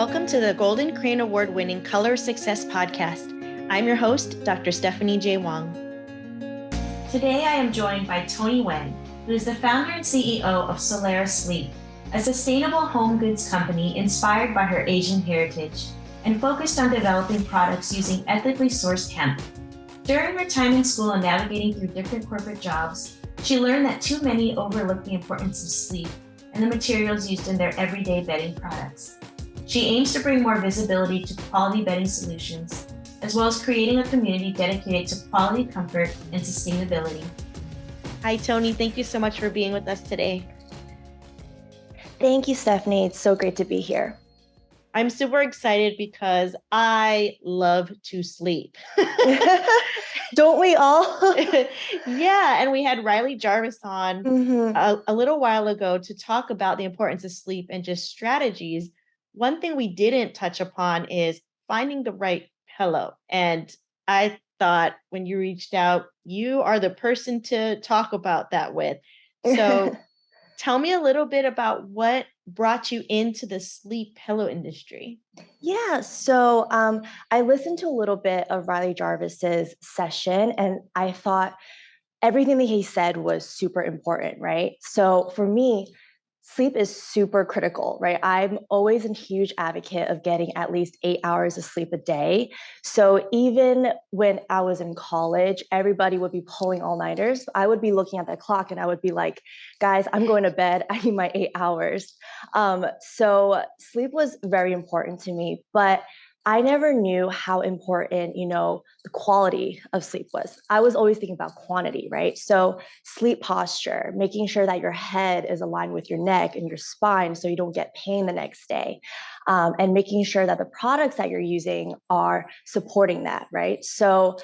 Welcome to the Golden Crane Award-winning Color Success Podcast. I'm your host, Dr. Stephanie J. Wang. Today I am joined by Toni Wang, who is the founder and CEO of Solera Sleep, a sustainable home goods company inspired by her Asian heritage and focused on developing products using ethically sourced hemp. During her time in school and navigating through different corporate jobs, she learned that too many overlook the importance of sleep and the materials used in their everyday bedding products. She aims to bring more visibility to quality bedding solutions, as well as creating a community dedicated to quality, comfort, and sustainability. Hi, Toni. Thank you so much for being with us today. Thank you, Stephanie. It's so great to be here. I'm super excited because I love to sleep. Don't we all? Yeah, and we had Riley Jarvis on a little while ago to talk about the importance of sleep and just strategies. One thing we didn't touch upon is finding the right pillow. And I thought when you reached out, you are the person to talk about that with. So tell me a little bit about what brought you into the sleep pillow industry. Yeah, so I listened to a little bit of Riley Jarvis's session, and I thought everything that he said was super important, right? So for me, sleep is super critical, right? I'm always a huge advocate of getting at least 8 hours of sleep a day. So even when I was in college, everybody would be pulling all-nighters. I would be looking at the clock and I would be like, guys, I'm going to bed. I need my 8 hours. So sleep was very important to me, but I never knew how important, the quality of sleep was. I was always thinking about quantity, right? So sleep posture, making sure that your head is aligned with your neck and your spine so you don't get pain the next day, and making sure that the products that you're using are supporting that, right? So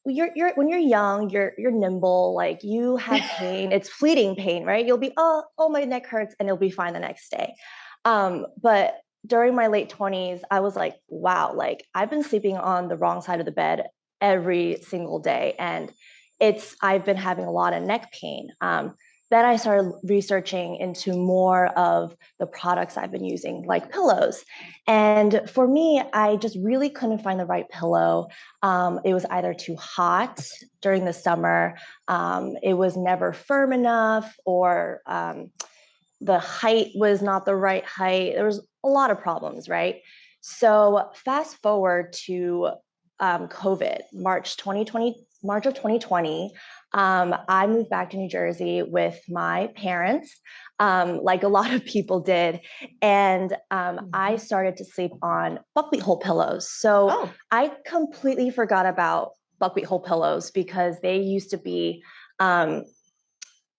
you're when you're young, you're nimble, like you have pain, it's fleeting pain, right? You'll be, oh, my neck hurts, and it'll be fine the next day. But during my late 20s, I was like, wow, like I've been sleeping on the wrong side of the bed every single day. And I've been having a lot of neck pain. Then I started researching into more of the products I've been using, like pillows. And for me, I just really couldn't find the right pillow. It was either too hot during the summer, it was never firm enough, or the height was not the right height. There was a lot of problems, right? So fast forward to COVID, March of 2020. I moved back to New Jersey with my parents, like a lot of people did. And I started to sleep on buckwheat hole pillows. So I completely forgot about buckwheat hole pillows because they used to be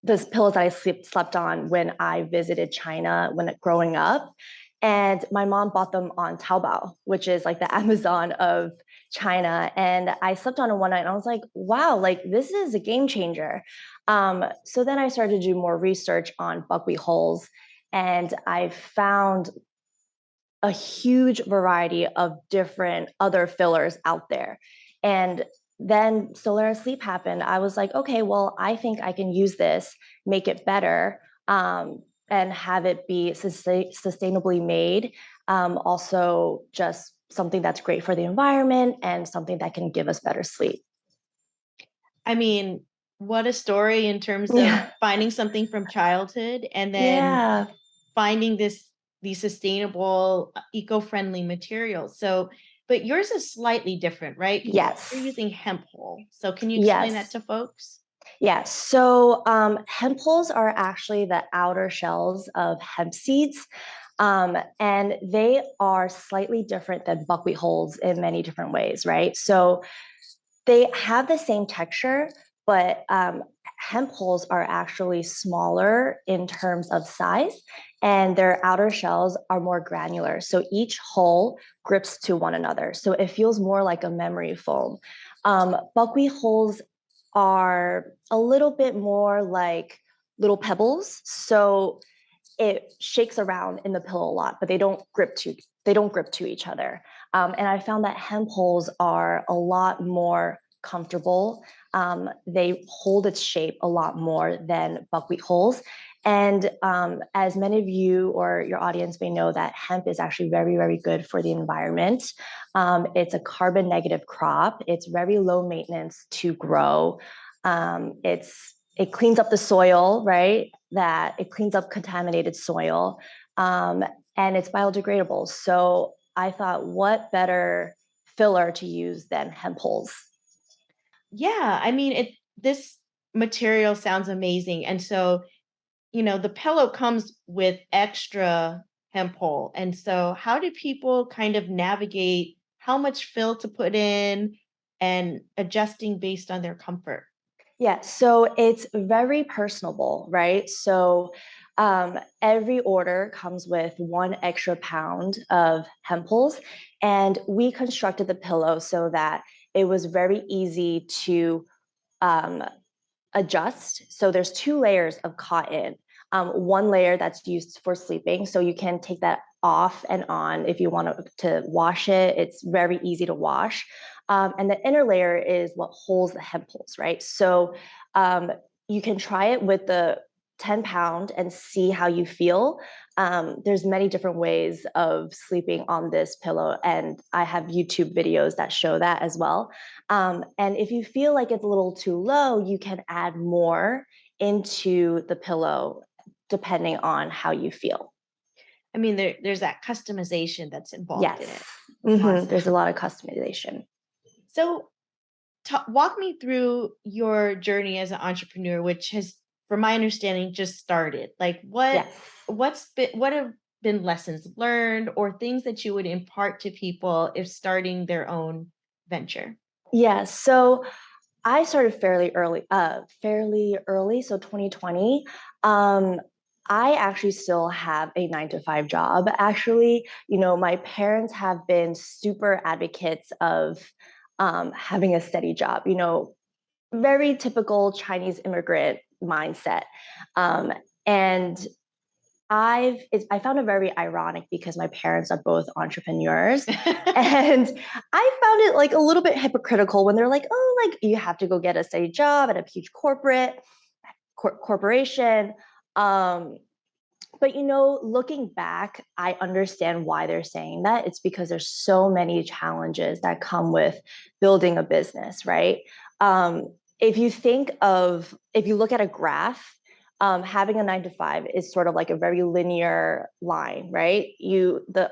those pillows that I slept on when I visited China growing up. And my mom bought them on Taobao, which is like the Amazon of China. And I slept on it one night and I was like, wow, like this is a game changer. So then I started to do more research on buckwheat holes, and I found a huge variety of different other fillers out there. And then Solera Sleep happened. I was like, okay, well, I think I can use this, make it better, and have it be sustainably made. Also, just something that's great for the environment and something that can give us better sleep. I mean, what a story in terms of finding something from childhood and then finding these sustainable, eco-friendly materials. So, but yours is slightly different, right? Yes. You're using hemp wool. So can you explain that to folks? Yeah, so hemp hulls are actually the outer shells of hemp seeds, and they are slightly different than buckwheat hulls in many different ways, right? So they have the same texture, but hemp hulls are actually smaller in terms of size, and their outer shells are more granular. So each hull grips to one another. So it feels more like a memory foam. Buckwheat hulls are a little bit more like little pebbles. So it shakes around in the pillow a lot, but they don't grip to each other. And I found that hemp hulls are a lot more comfortable. They hold its shape a lot more than buckwheat hulls. And as many of you or your audience may know, that hemp is actually very, very good for the environment. It's a carbon negative crop. It's very low maintenance to grow. It cleans up the soil, right? That it cleans up contaminated soil, and it's biodegradable. So I thought, what better filler to use than hemp hulls? Yeah, I mean, this material sounds amazing. And so, the pillow comes with extra hemp pole. And so how do people kind of navigate how much fill to put in and adjusting based on their comfort? Yeah, so it's very personable, right? So every order comes with 1 extra pound of hempels, and we constructed the pillow so that it was very easy to um, adjust. So there's 2 layers of cotton. One layer that's used for sleeping, so you can take that off and on if you want to wash it. It's very easy to wash. And the inner layer is what holds the hempels, right? So um, you can try it with the 10 pound and see how you feel. There's many different ways of sleeping on this pillow, and I have YouTube videos that show that as well. And if you feel like it's a little too low, you can add more into the pillow depending on how you feel. I mean, there's that customization that's involved in Yes. it. There's a Awesome. lot of customization. So walk me through your journey as an entrepreneur, which has, from my understanding, just started. Like Yes. what have been lessons learned or things that you would impart to people if starting their own venture? Yeah. So I started fairly early, so 2020. Um, I actually still have a 9 to 5 job. Actually, my parents have been super advocates of having a steady job. Very typical Chinese immigrant mindset. And I found it very ironic because my parents are both entrepreneurs. And I found it like a little bit hypocritical when they're like, oh, like you have to go get a steady job at a huge corporation. Um, but looking back, I understand why they're saying that. It's because there's so many challenges that come with building a business, right? If you look at a graph, having a 9 to 5 is sort of like a very linear line, right? The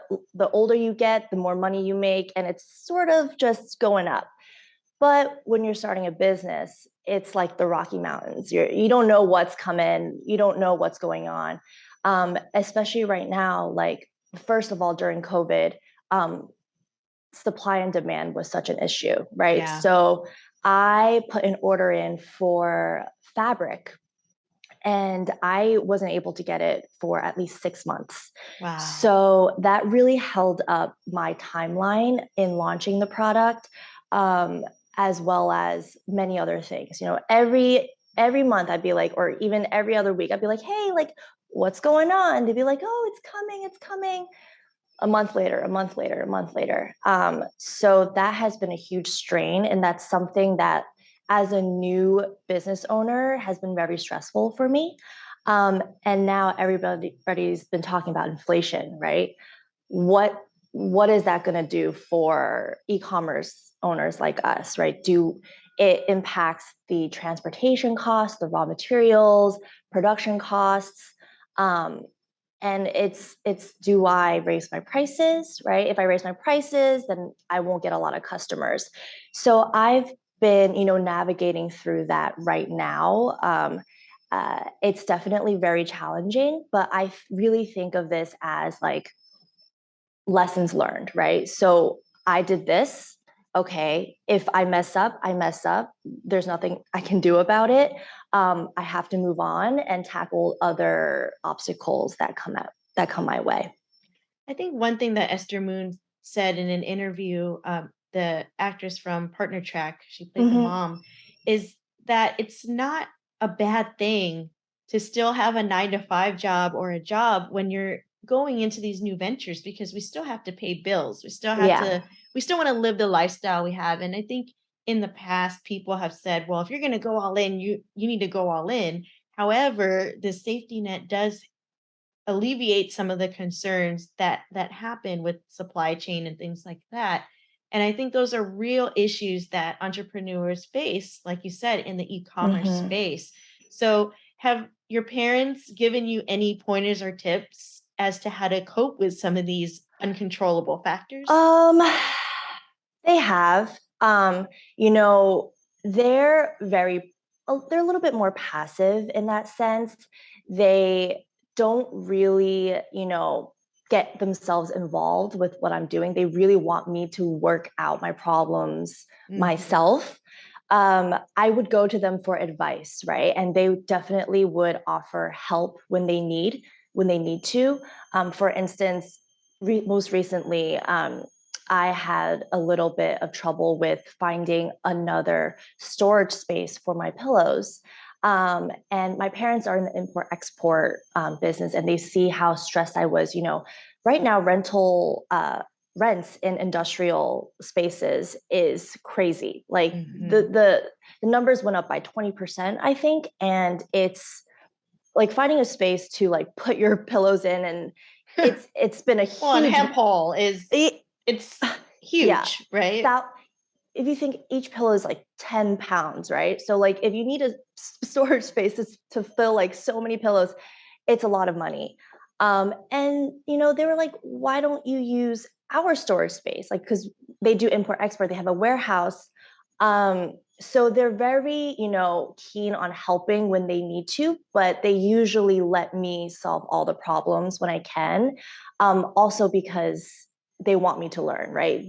older you get, the more money you make, and it's sort of just going up. But when you're starting a business, it's like the Rocky Mountains. You don't know what's coming. You don't know what's going on. Especially right now, like first of all, during COVID, um, supply and demand was such an issue, right? Yeah. So I put an order in for fabric, and I wasn't able to get it for at least 6 months. Wow. So that really held up my timeline in launching the product, um, as well as many other things. Every month I'd be like, or even every other week, I'd be like, hey, like, what's going on? They'd be like, oh, it's coming, it's coming. A month later, a month later, a month later. So that has been a huge strain. And that's something that, as a new business owner, has been very stressful for me. And now everybody's been talking about inflation, right? What is that going to do for e-commerce owners like us, right? It impacts the transportation costs, the raw materials, production costs. Um, and it's do I raise my prices, right? If I raise my prices, then I won't get a lot of customers. So I've been navigating through that right now. It's definitely very challenging, but I really think of this as like lessons learned, right? So I did this. Okay, if I mess up, I mess up. There's nothing I can do about it. I have to move on and tackle other obstacles that come my way. I think one thing that Esther Moon said in an interview, the actress from Partner Track, she played the Mm-hmm. mom, is that it's not a bad thing to still have a 9 to 5 job or a job when you're going into these new ventures because we still have to pay bills. Yeah. We still want to live the lifestyle we have. And I think in the past, people have said, well, if you're going to go all in, you need to go all in. However, the safety net does alleviate some of the concerns that happen with supply chain and things like that. And I think those are real issues that entrepreneurs face, like you said, in the e-commerce Hmm. space. So have your parents given you any pointers or tips as to how to cope with some of these uncontrollable factors? Um, they have. You know, they're very, they're a little bit more passive in that sense. They don't really, get themselves involved with what I'm doing. They really want me to work out my problems Mhm. myself. I would go to them for advice, right? And they definitely would offer help when they need to. For instance, most recently, I had a little bit of trouble with finding another storage space for my pillows. And my parents are in the import export business, and they see how stressed I was. Right now, rents in industrial spaces is crazy. Like Mhm. the numbers went up by 20%, I think, and it's like finding a space to like put your pillows in, and it's been a Well, and huge hemp hole is it, it's yeah, huge, right? that if you think each pillow is like 10 pounds, right? So like if you need a storage space to fill like so many pillows, it's a lot of money. And they were like, why don't you use our storage space? Like, because they do import export, they have a warehouse. So they're very, keen on helping when they need to, but they usually let me solve all the problems when I can. Also because they want me to learn, right?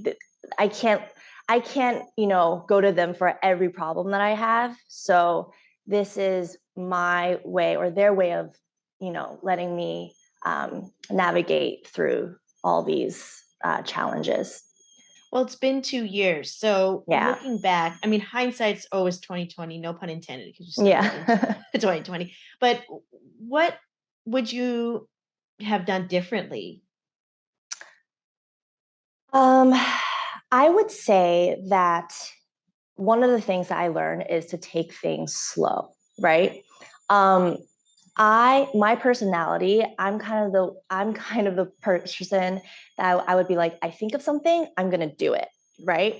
I can't I can't, go to them for every problem that I have. So this is my way or their way of, letting me navigate through all these challenges. Well, it's been 2 years. So Yeah. looking back, I mean, hindsight's always 2020, no pun intended, because you still live in Yeah. 2020. But what would you have done differently? um, I would say that one of the things that I learned is to take things slow, right? Um, my personality, I'm kind of the person that I would be like, I think of something, I'm gonna do it, right?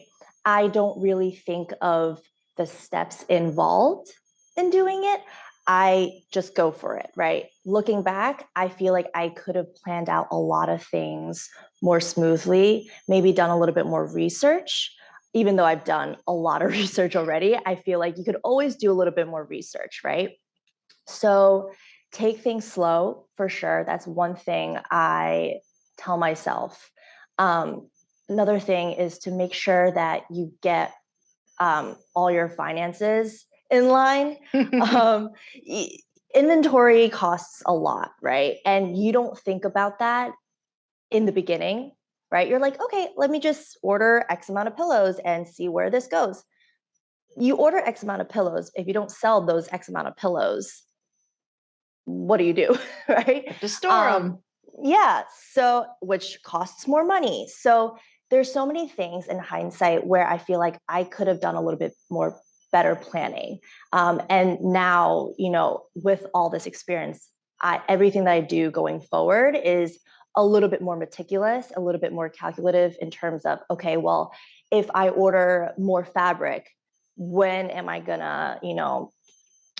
I don't really think of the steps involved in doing it. I just go for it, right? Looking back, I feel like I could have planned out a lot of things more smoothly, maybe done a little bit more research. Even though I've done a lot of research already, I feel like you could always do a little bit more research, right? So take things slow for sure. That's one thing I tell myself. Um, Another thing is to make sure that you get all your finances in line. Um, Inventory costs a lot, right? And you don't think about that in the beginning, right? You're like, okay, let me just order X amount of pillows and see where this goes. You order X amount of pillows. If you don't sell those X amount of pillows, what do you do? Right? Have to store um them. yeah, so which costs more money. So there's so many things in hindsight where I feel like I could have done a little bit more better planning. And now, with all this experience, everything that I do going forward is a little bit more meticulous, a little bit more calculative in terms of, okay, well, if I order more fabric, when am I gonna,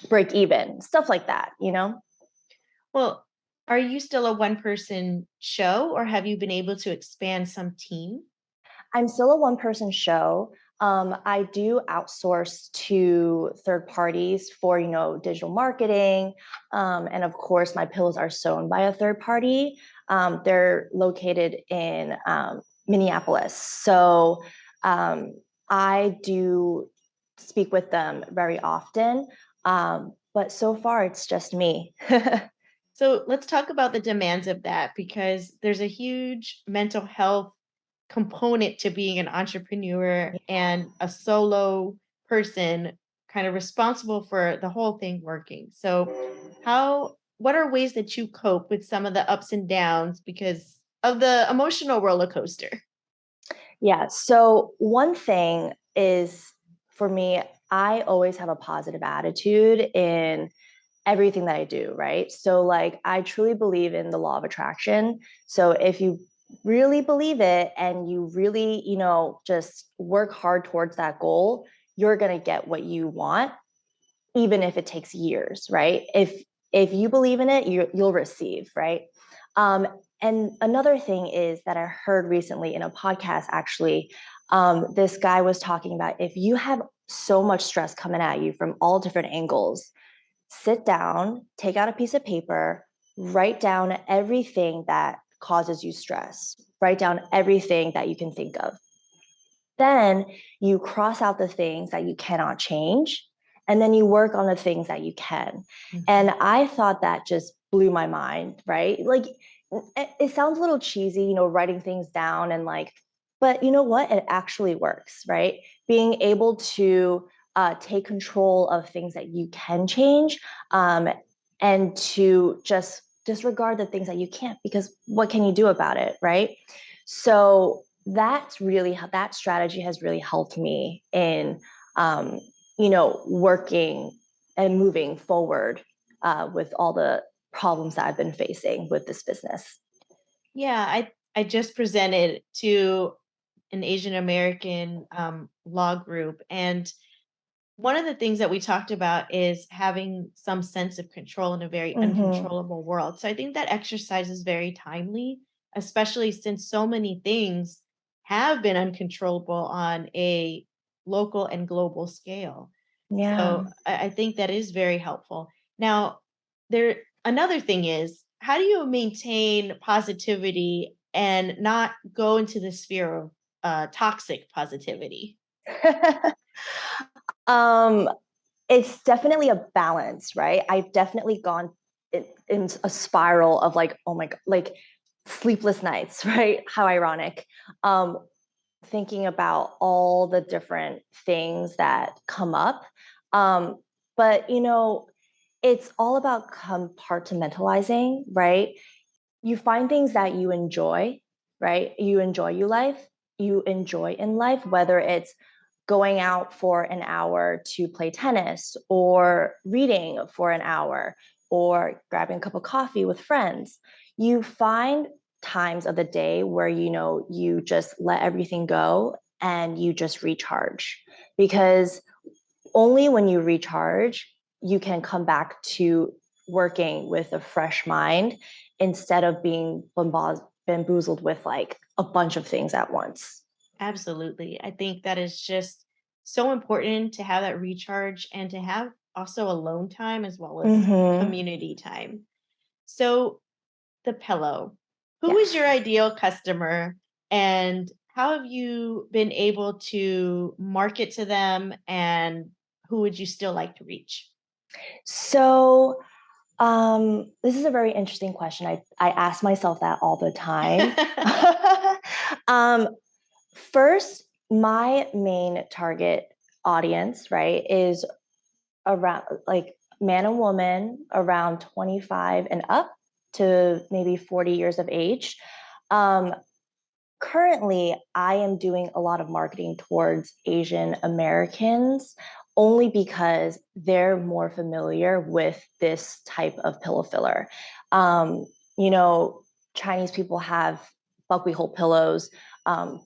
break even? Stuff like that. Well, are you still a one person show or have you been able to expand some team? I'm still a one person show. I do outsource to third parties for, digital marketing. And of course, my pillows are sewn by a third party. They're located in Minneapolis. So um, I do speak with them very often. But so far, it's just me. So let's talk about the demands of that because there's a huge mental health component to being an entrepreneur and a solo person kind of responsible for the whole thing working. So what are ways that you cope with some of the ups and downs because of the emotional roller coaster? Yeah. So one thing is for me, I always have a positive attitude in everything that I do, right? So like I truly believe in the law of attraction. So if you really believe it and you really, just work hard towards that goal, you're going to get what you want, even if it takes years, right? If you believe in it, you'll receive, right? Um, and another thing is that I heard recently in a podcast, actually, this guy was talking about if you have so much stress coming at you from all different angles, sit down, take out a piece of paper, write down everything that causes you stress, write down everything that you can think of. Then you cross out the things that you cannot change, and then you work on the things that you can. Mhm. And I thought that just blew my mind, right? Like it sounds a little cheesy, writing things down and like, but you know what? It actually works, right? Being able to take control of things that you can change, and to just disregard the things that you can't, because what can you do about it, right? So that strategy has really helped me in, working and moving forward with all the problems that I've been facing with this business. Yeah, I just presented to an Asian American law group, and one of the things that we talked about is having some sense of control in a very Mm-hmm. uncontrollable world. So I think that exercise is very timely, especially since so many things have been uncontrollable on a local and global scale. Yeah. So I think that is very helpful. Now, there another thing is, how do you maintain positivity and not go into the sphere of toxic positivity? um, it's definitely a balance, right? I've definitely gone in a spiral of like, oh my God, like sleepless nights, right? How ironic. Um, Thinking about all the different things that come up. Um, but, it's all about compartmentalizing, right? You find things that you enjoy, right? You enjoy in life, whether it's going out for an hour to play tennis or reading for an hour or grabbing a cup of coffee with friends. You find times of the day where you just let everything go and you just recharge, because only when you recharge you can come back to working with a fresh mind instead of being bamboozled with like a bunch of things at once. Absolutely. I think that is just so important to have that recharge and to have also alone time as well as Mm-hmm. community time. So, the pillow, who is your Yes. ideal customer and how have you been able to market to them, and who would you still like to reach? So, this is a very interesting question. I ask myself that all the time. um, First, my main target audience, right, is around like man and woman around 25 and up to maybe 40 years of age. Um, Currently, I am doing a lot of marketing towards Asian Americans only because they're more familiar with this type of pillow filler. Um, you know, Chinese people have buckwheat whole pillows. Um,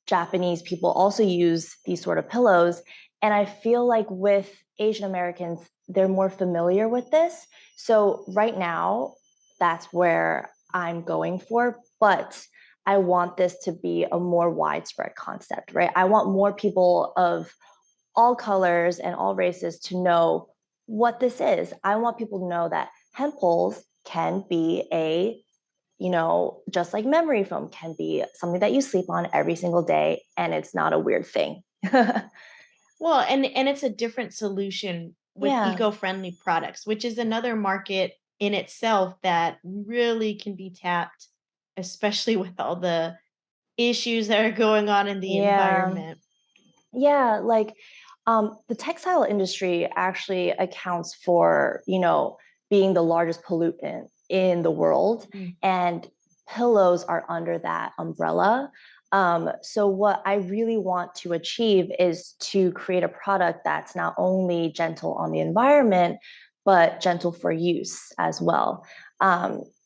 Japanese people also use these sort of pillows. And I feel like with Asian Americans, they're more familiar with this. So right now, that's where I'm going for. But I want this to be a more widespread concept, right? I want more people of all colors and all races to know what this is. I want people to know that hemp pulls can be just like memory foam can be something that you sleep on every single day, and it's not a weird thing. Well, and it's a different solution with Yeah. eco-friendly products, which is another market in itself that really can be tapped, especially with all the issues that are going on in the Yeah. environment. Yeah, like the textile industry actually accounts for, being the largest pollutant in the world, Mm. and pillows are under that umbrella. So what I really want to achieve is to create a product that's not only gentle on the environment, but gentle for use as well.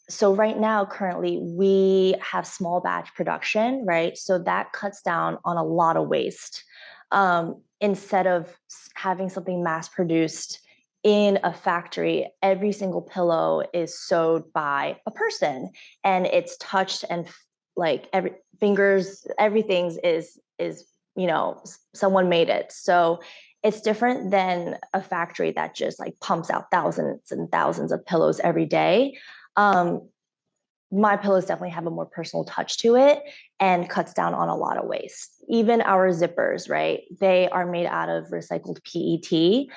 So right now, currently, we have small batch production, right? So that cuts down on a lot of waste. Instead of having something mass produced in a factory, every single pillow is sewed by a person, and it's touched and like every fingers, everything's is someone made it. So it's different than a factory that just like pumps out thousands and thousands of pillows every day. um, my pillows definitely have a more personal touch to it and cuts down on a lot of waste. Even our zippers, right? They are made out of recycled PET,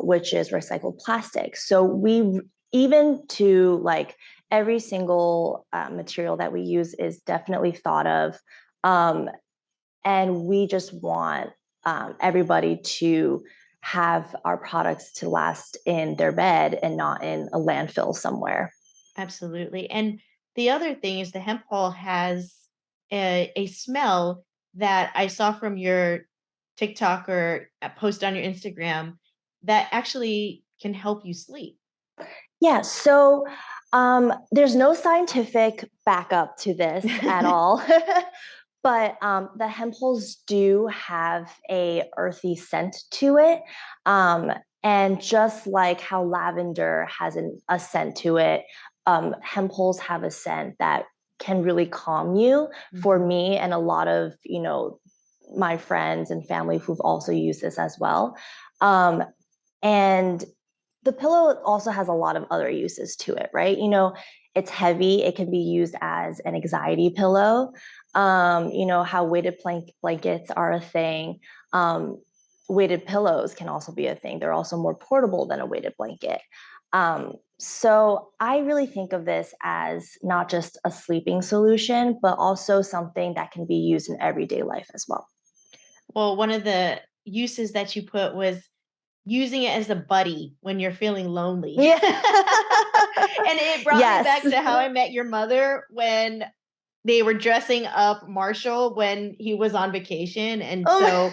which is recycled plastic. So we, even to like every single material that we use is definitely thought of. Um, and we just want everybody to have our products to last in their bed and not in a landfill somewhere. Absolutely. And the other thing is the hemp oil has a smell that I saw from your TikTok or a post on your Instagram that actually can help you sleep. Yeah, so there's no scientific backup to this at all. But the hemp hulls do have a earthy scent to it. And just like how lavender has a scent to it, hemp hulls have a scent that can really calm you. For Mhm. me and a lot of, my friends and family who've also used this as well. Um, and the pillow also has a lot of other uses to it, right? It's heavy. It can be used as an anxiety pillow. How weighted blankets are a thing. Weighted pillows can also be a thing. They're also more portable than a weighted blanket. So I really think of this as not just a sleeping solution, but also something that can be used in everyday life as well. Well, one of the uses that you put was using it as a buddy when you're feeling lonely. Yeah. And it brought me Yes. back to How I Met Your Mother when they were dressing up Marshall when he was on vacation. And so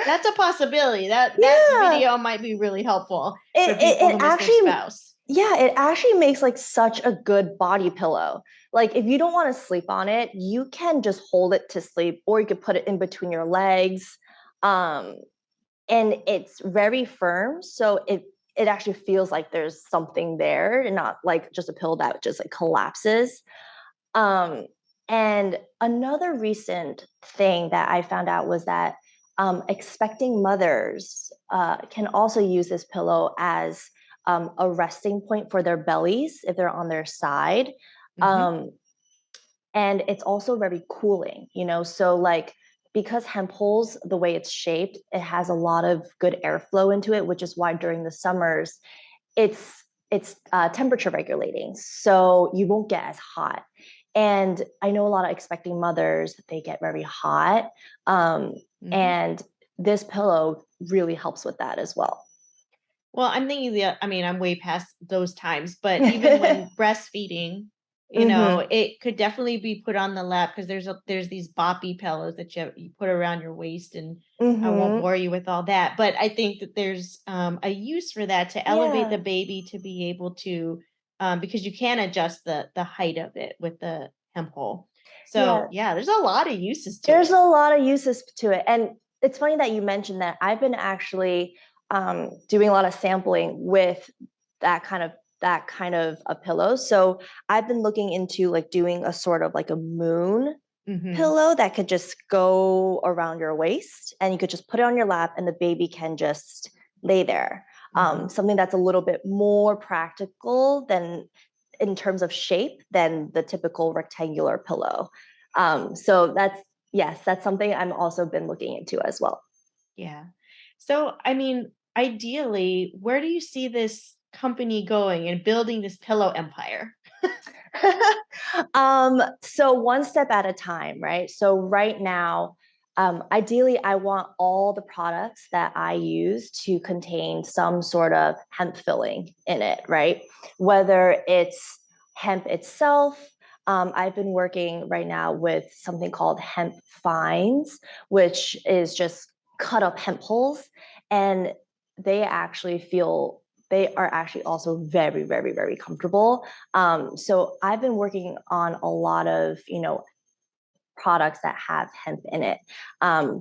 that's a possibility. That Yeah. video might be really helpful for It, it people it who miss their actually, spouse. yeah, it actually makes like such a good body pillow. Like if you don't want to sleep on it, you can just hold it to sleep, or you could put it in between your legs. Um, and it's very firm, so it actually feels like there's something there and not like just a pill that just like collapses. Um, and another recent thing that I found out was that expecting mothers can also use this pillow as a resting point for their bellies if they're on their side. Hmm. Um, and it's also very cooling, so like because hemp hulls, the way it's shaped, it has a lot of good airflow into it, which is why during the summers it's temperature regulating, so you won't get as hot. And I know a lot of expecting mothers, they get very hot, um, Hmm. and this pillow really helps with that as well. Well, I'm thinking I mean, I'm way past those times, but even when breastfeeding, Hmm. it could definitely be put on the lap because there's these boppy pillows that you put around your waist, and I won't Hmm. bore you with all that. But I think that there's a use for that to elevate the Yeah. baby to be able to, because you can adjust the height of it with the hemp hole. So Yeah. yeah, there's a lot of uses to There's it. a lot of uses to it. And it's funny that you mentioned that. I've been actually doing a lot of sampling with that kind of a pillow. So I've been looking into like doing a sort of like a moon Hmm. pillow that could just go around your waist, and you could just put it on your lap and the baby can just lay there. Hmm. Something that's a little bit more practical than in terms of shape than the typical rectangular pillow. So yes, that's something I'm also been looking into as well. Yeah. So, I mean, ideally, where do you see this company going and building this pillow empire? So one step at a time, right? So right now, ideally, I want all the products that I use to contain some sort of hemp filling in it, right? Whether it's hemp itself. I've been working right now with something called hemp fines, which is just cut up hemp hulls, and they actually feel they are actually also very, very, very comfortable. So I've been working on a lot of, products that have hemp in it,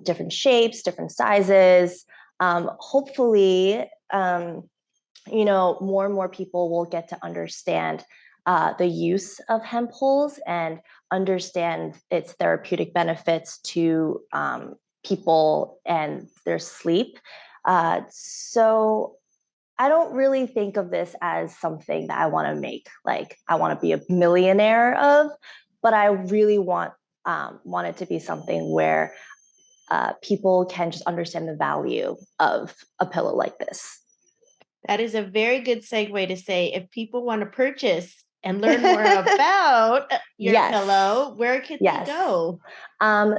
different shapes, different sizes. Hopefully, more and more people will get to understand the use of hemp holes and understand its therapeutic benefits to people and their sleep. So I don't really think of this as something that I want to make, like I want to be a millionaire of, but I really want it to be something where people can just understand the value of a pillow like this. That is a very good segue to say if people want to purchase and learn more about your Yes. pillow, where could they go?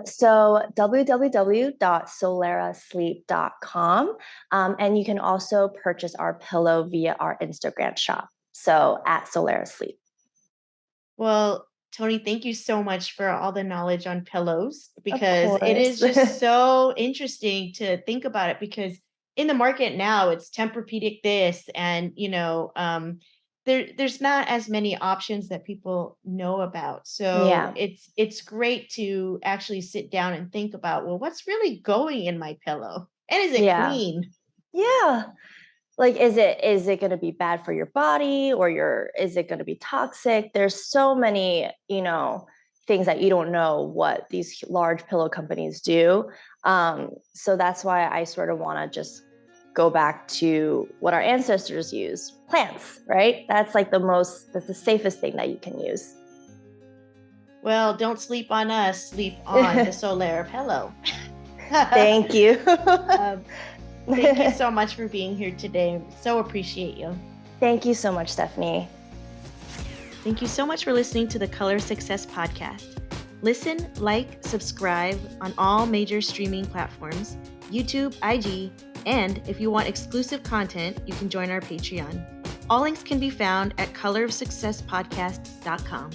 So www.solerasleep.com. And you can also purchase our pillow via our Instagram shop. So at Solera Sleep. Well, Toni, thank you so much for all the knowledge on pillows, because it is just so interesting to think about it, because in the market now it's Tempur-Pedic this, and there's not as many options that people know about. So it's great to actually sit down and think about, well, what's really going in my pillow? And is it clean? Yeah. Like, is it going to be bad for your body, or is it going to be toxic? There's so many, things that you don't know what these large pillow companies do. So that's why I sort of want to just go back to what our ancestors used, plants, right? That's like that's the safest thing that you can use. Well, don't sleep on us, sleep on the Solera pillow. Thank you. Thank you so much for being here today. So appreciate you. Thank you so much, Stephanie. Thank you so much for listening to the Color Success Podcast. Listen, like, subscribe on all major streaming platforms, YouTube, IG, and if you want exclusive content, you can join our Patreon. All links can be found at colorofsuccesspodcast.com.